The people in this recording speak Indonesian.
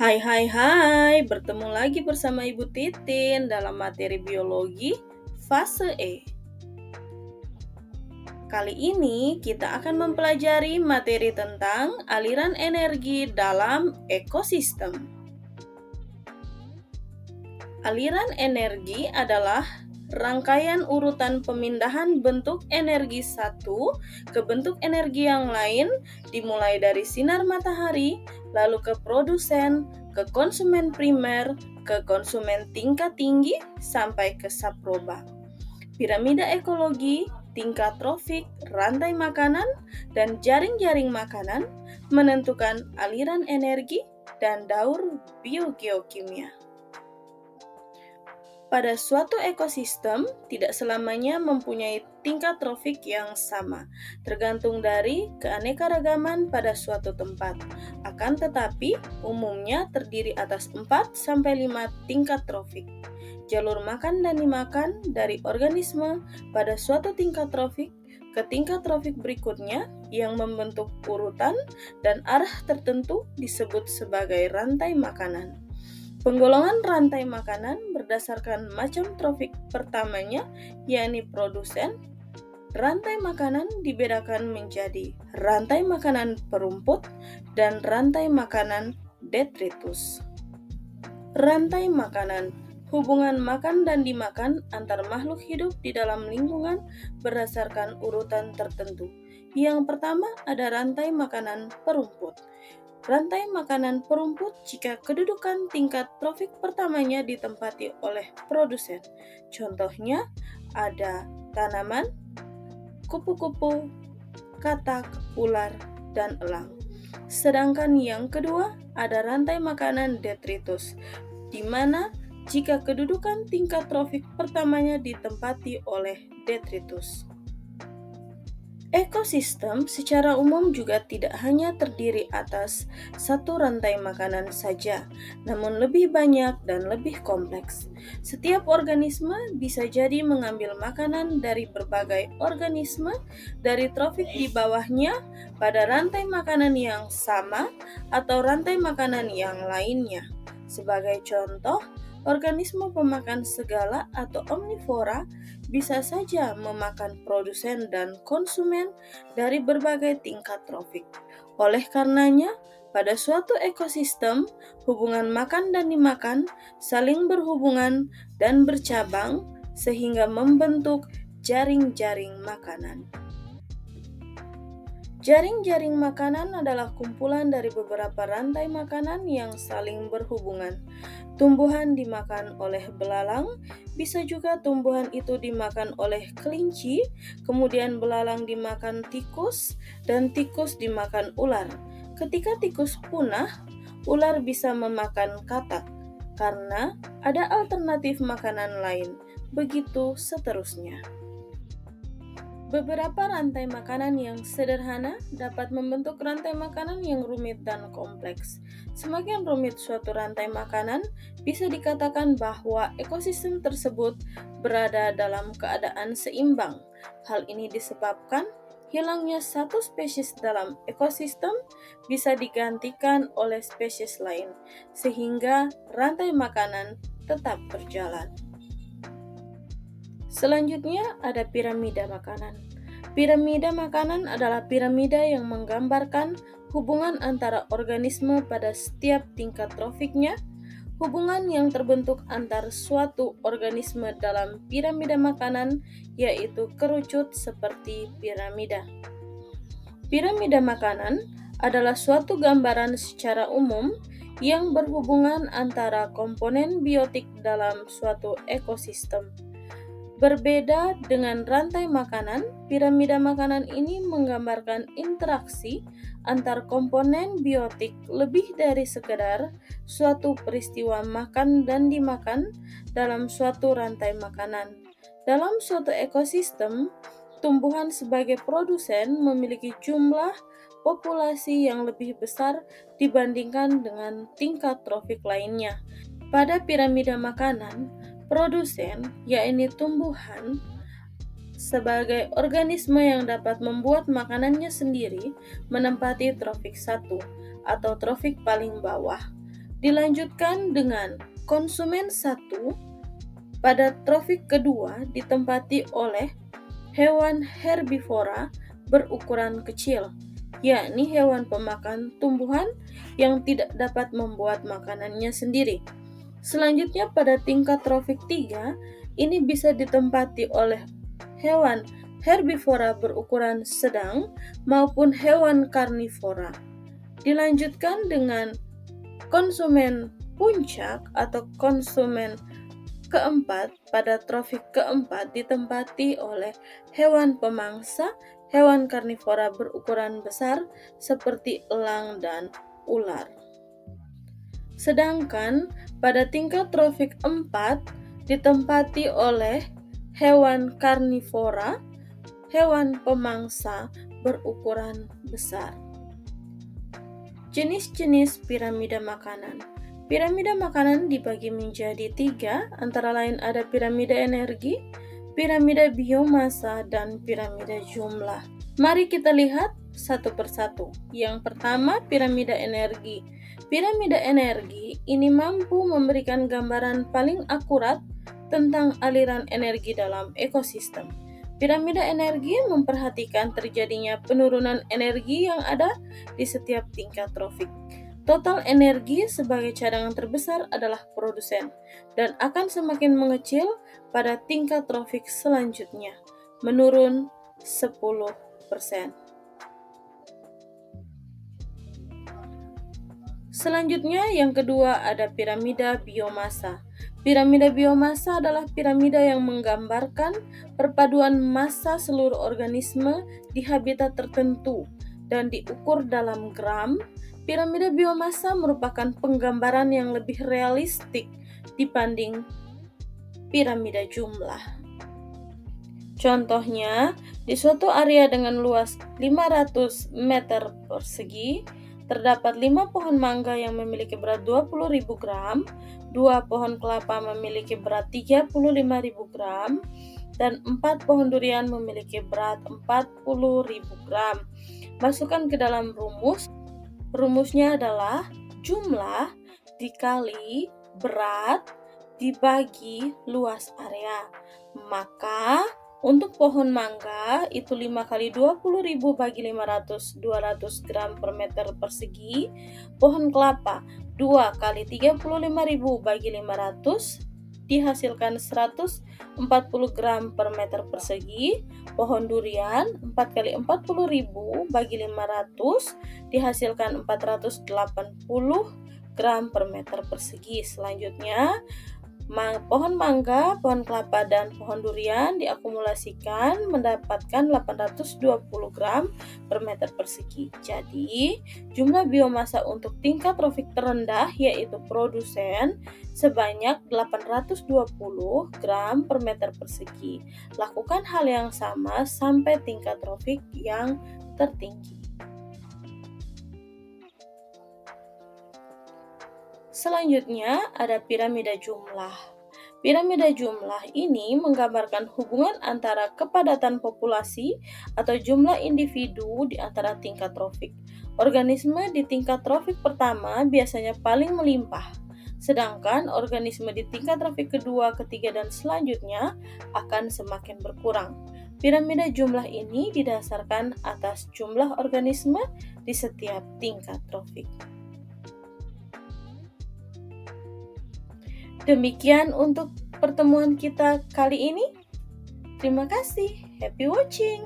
Hai hai hai, bertemu lagi bersama Ibu Titin dalam materi biologi fase E. Kali ini kita akan mempelajari materi tentang aliran energi dalam ekosistem. Aliran energi adalah rangkaian urutan pemindahan bentuk energi satu ke bentuk energi yang lain, dimulai dari sinar matahari, lalu ke produsen, ke konsumen primer, ke konsumen tingkat tinggi, sampai ke saproba. Piramida ekologi, tingkat trofik, rantai makanan, dan jaring-jaring makanan menentukan aliran energi dan daur biogeokimia. Pada suatu ekosistem, tidak selamanya mempunyai tingkat trofik yang sama, tergantung dari keanekaragaman pada suatu tempat. Akan tetapi, umumnya terdiri atas 4-5 tingkat trofik. Jalur makan dan dimakan dari organisme pada suatu tingkat trofik ke tingkat trofik berikutnya yang membentuk urutan dan arah tertentu disebut sebagai rantai makanan. Penggolongan rantai makanan berdasarkan macam trofik pertamanya, yakni produsen. Rantai makanan dibedakan menjadi rantai makanan perumput dan rantai makanan detritus. Rantai makanan, hubungan makan dan dimakan antar makhluk hidup di dalam lingkungan berdasarkan urutan tertentu. Yang pertama ada rantai makanan perumput. Rantai makanan perumput jika kedudukan tingkat trofik pertamanya ditempati oleh produsen. Contohnya ada tanaman, kupu-kupu, katak, ular, dan elang. Sedangkan yang kedua ada rantai makanan detritus, di mana jika kedudukan tingkat trofik pertamanya ditempati oleh detritus. Ekosistem secara umum juga tidak hanya terdiri atas satu rantai makanan saja, namun lebih banyak dan lebih kompleks. Setiap organisme bisa jadi mengambil makanan dari berbagai organisme dari trofik di bawahnya pada rantai makanan yang sama atau rantai makanan yang lainnya. Sebagai contoh, organisme pemakan segala atau omnivora bisa saja memakan produsen dan konsumen dari berbagai tingkat trofik. Oleh karenanya, pada suatu ekosistem, hubungan makan dan dimakan saling berhubungan dan bercabang sehingga membentuk jaring-jaring makanan. Jaring-jaring makanan adalah kumpulan dari beberapa rantai makanan yang saling berhubungan. Tumbuhan dimakan oleh belalang, bisa juga tumbuhan itu dimakan oleh kelinci, kemudian belalang dimakan tikus, dan tikus dimakan ular. Ketika tikus punah, ular bisa memakan katak, karena ada alternatif makanan lain. Begitu seterusnya. Beberapa rantai makanan yang sederhana dapat membentuk rantai makanan yang rumit dan kompleks. Semakin rumit suatu rantai makanan, bisa dikatakan bahwa ekosistem tersebut berada dalam keadaan seimbang. Hal ini disebabkan hilangnya satu spesies dalam ekosistem bisa digantikan oleh spesies lain, sehingga rantai makanan tetap berjalan. Selanjutnya ada piramida makanan. Piramida makanan adalah piramida yang menggambarkan hubungan antara organisme pada setiap tingkat trofiknya. Hubungan yang terbentuk antar suatu organisme dalam piramida makanan yaitu kerucut seperti piramida. Piramida makanan adalah suatu gambaran secara umum yang berhubungan antara komponen biotik dalam suatu ekosistem. Berbeda dengan rantai makanan, piramida makanan ini menggambarkan interaksi antar komponen biotik lebih dari sekedar suatu peristiwa makan dan dimakan dalam suatu rantai makanan. Dalam suatu ekosistem, tumbuhan sebagai produsen memiliki jumlah populasi yang lebih besar dibandingkan dengan tingkat trofik lainnya. Pada piramida makanan, produsen, yakni tumbuhan, sebagai organisme yang dapat membuat makanannya sendiri, menempati trofik 1 atau trofik paling bawah. Dilanjutkan dengan konsumen 1 pada trofik kedua ditempati oleh hewan herbivora berukuran kecil, yakni hewan pemakan tumbuhan yang tidak dapat membuat makanannya sendiri. Selanjutnya pada tingkat trofik 3, ini bisa ditempati oleh hewan herbivora berukuran sedang maupun hewan karnivora. Dilanjutkan dengan konsumen puncak atau konsumen keempat pada trofik keempat ditempati oleh hewan pemangsa, hewan karnivora berukuran besar seperti elang dan ular. Sedangkan pada tingkat trofik 4 ditempati oleh hewan karnivora, hewan pemangsa berukuran besar. Jenis-jenis piramida makanan. Piramida makanan dibagi menjadi 3, antara lain ada piramida energi, piramida biomasa, dan piramida jumlah. Mari kita lihat satu persatu. Yang pertama, piramida energi. Piramida energi ini mampu memberikan gambaran paling akurat tentang aliran energi dalam ekosistem. Piramida energi memperhatikan terjadinya penurunan energi yang ada di setiap tingkat trofik. Total energi sebagai cadangan terbesar adalah produsen dan akan semakin mengecil pada tingkat trofik selanjutnya, menurun 10%. Selanjutnya yang kedua ada piramida biomasa. Piramida biomasa adalah piramida yang menggambarkan perpaduan massa seluruh organisme di habitat tertentu dan diukur dalam gram. Piramida biomasa merupakan penggambaran yang lebih realistik dibanding piramida jumlah. Contohnya, di suatu area dengan luas 500 meter persegi, terdapat 5 pohon mangga yang memiliki berat 20.000 gram, 2 pohon kelapa memiliki berat 35.000 gram, dan 4 pohon durian memiliki berat 40.000 gram. Masukkan ke dalam rumus. Rumusnya adalah jumlah dikali berat dibagi luas area. Maka untuk pohon mangga itu 5 kali 20.000 bagi 500, 200 gram per meter persegi. Pohon kelapa 2 kali 35.000 bagi 500 dihasilkan 140 gram per meter persegi. Pohon durian 4 kali 40.000 bagi 500 dihasilkan 480 gram per meter persegi. Selanjutnya, pohon mangga, pohon kelapa, dan pohon durian diakumulasikan mendapatkan 820 gram per meter persegi. Jadi, jumlah biomasa untuk tingkat trofik terendah yaitu produsen sebanyak 820 gram per meter persegi. Lakukan hal yang sama sampai tingkat trofik yang tertinggi. Selanjutnya ada piramida jumlah. Piramida jumlah ini menggambarkan hubungan antara kepadatan populasi atau jumlah individu di antara tingkat trofik. Organisme di tingkat trofik pertama biasanya paling melimpah, sedangkan organisme di tingkat trofik kedua, ketiga, dan selanjutnya akan semakin berkurang. Piramida jumlah ini didasarkan atas jumlah organisme di setiap tingkat trofik. Demikian untuk pertemuan kita kali ini. Terima kasih. Happy watching.